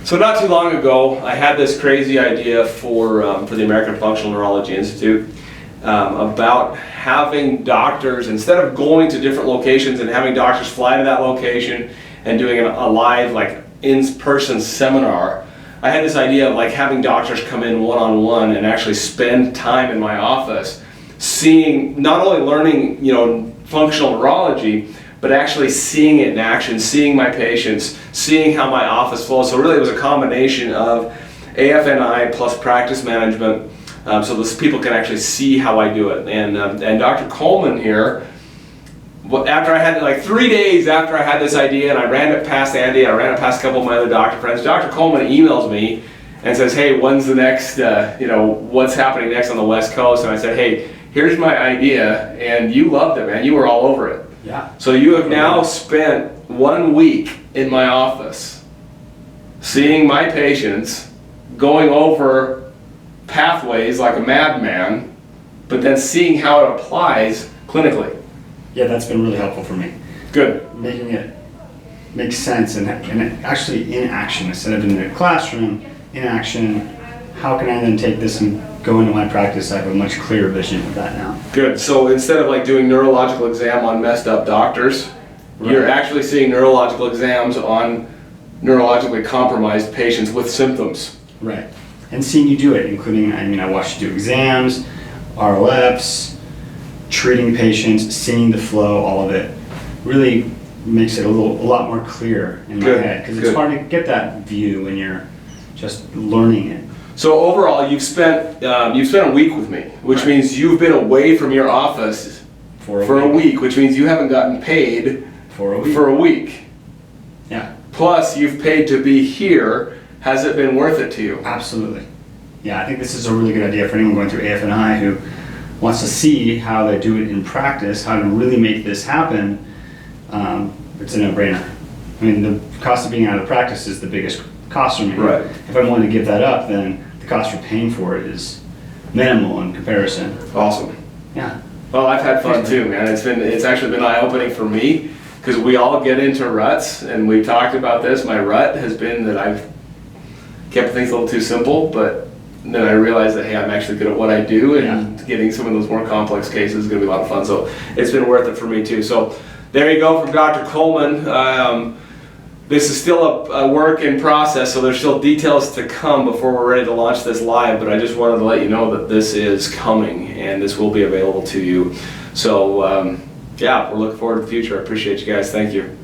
So not too long ago, I had this crazy idea for the American Functional Neurology Institute about having doctors, instead of going to different locations and having doctors fly to that location and doing a live, like, in-person seminar, I had this idea of like having doctors come in one-on-one and actually spend time in my office seeing, not only learning, functional neurology, but actually seeing it in action, seeing my patients, seeing how my office flows. So really it was a combination of AFNI plus practice management, so those people can actually see how I do it. And Dr. Colman here, after I had, like 3 days after I had this idea and I ran it past Andy, I ran it past a couple of my other doctor friends, Dr. Colman emails me and says, hey, when's the next, what's happening next on the West Coast? And I said, hey, here's my idea, and you loved it, man. You were all over it. Yeah. So you have now spent 1 week in my office seeing my patients, going over pathways like a madman, but then seeing how it applies clinically. Yeah, that's been really helpful for me. Good. Making it make sense and actually in action instead of in the classroom, in action. How can I then take this and go into my practice? I have a much clearer vision of that now. Good. So instead of like doing neurological exam on messed up doctors, Right. You're actually seeing neurological exams on neurologically compromised patients with symptoms. Right. And seeing you do it, including, I watched you do exams, ROFs, treating patients, seeing the flow, all of it, really makes it a lot more clear in my head, because it's hard to get that view when you're just learning it. So overall, you've spent a week with me, which Right. means you've been away from your office for a week, which means you haven't gotten paid for a week. Yeah. Plus, you've paid to be here. Has it been worth it to you? Absolutely. Yeah, I think this is a really good idea for anyone going through AFNI who wants to see how they do it in practice, how to really make this happen. It's a no-brainer. I mean, the cost of being out of practice is the biggest cost for me. Right. If I'm willing to give that up, then the cost for paying for it is minimal in comparison. Awesome. Yeah. Well, I've had fun too, man. It's actually been eye-opening for me, because we all get into ruts, and we've talked about this. My rut has been that I've kept things a little too simple, but then I realized that, hey, I'm actually good at what I do, and getting some of those more complex cases is going to be a lot of fun. So it's been worth it for me too. So there you go from Dr. Colman. This is still a work in process, so there's still details to come before we're ready to launch this live, but I just wanted to let you know that this is coming and this will be available to you. So yeah, we're looking forward to the future. I appreciate you guys. Thank you.